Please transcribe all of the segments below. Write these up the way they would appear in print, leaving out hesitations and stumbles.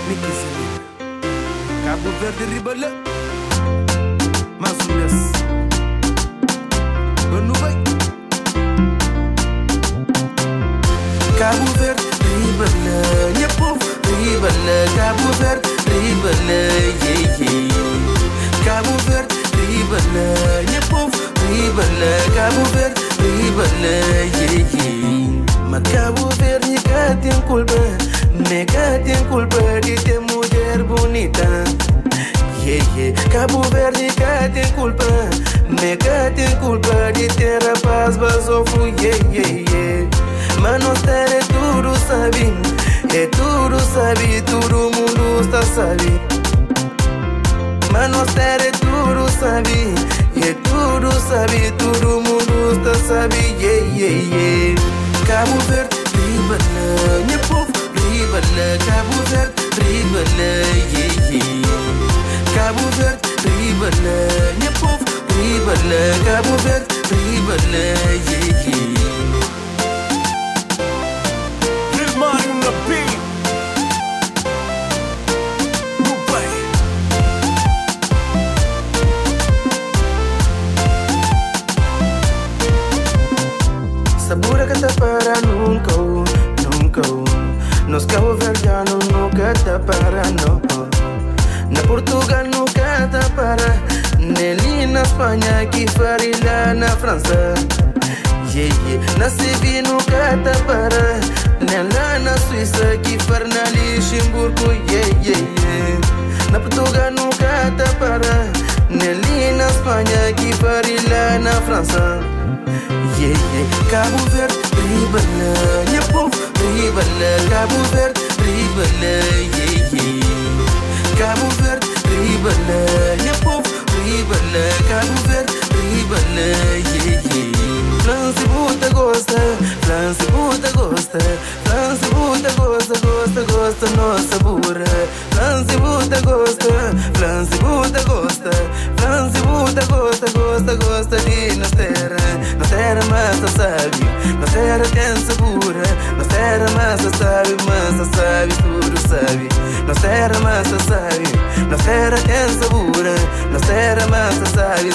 Mikizini Cabo Verde Ribale Masumes Benubay Cabo Verde Ribale Nyepuf Ribale Cabo Verde Ribale Cabo Verde Ribale Nyepuf Ribale Cabo Verde Ribale Ma Cabo Verde ni katin culpa me katin culpa de te mujer bonita Cabo Verde katin culpa me katin culpa de te rapaz basofo Mano stare tudo sabe tudo sabe todo mundo está sabe Mano stare tudo sabe tudo sabe todo mundo está sabe Cabo Verde Ribale Nyepuf Ribale Cabo Verde Ribale Cabo Verde Ribale Nyepuf Ribale Cabo Verde Ribale Lil Mario on the beat. Mumbai. Sabura que te para nunca, nunca Nos Cabo Verdeano nunca te para, no Na Portugal nunca te para Neli na Espanha, que farila na França Na Sevi nunca te para Nela na Suíça, que far na Luxemburgo Na Portugal nunca te para Neli na Espanha, que farila na França Cabo Verde Ribale Nyepuf Ribale Cabo Verde Ribale Cabo Verde Ribale Nyepuf Ribale Cabo Verde Ribale França puta gosta França puta gosta França puta gosta nossa burra França puta gosta França puta gosta França puta gosta de nos terra massa sabe Nos terra tem sabura Nos terra massa sabe tudo sabe Nos terra massa sabe Nos terra tem sabura Nos terra massa sabe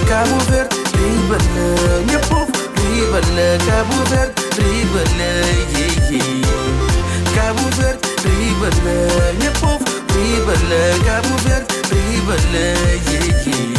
Cabo Verde Ribale Nyepuf Ribale Cabo Verde Ribale Cabo Verde Ribale Nyepuf Ribale Cabo Verde Ribale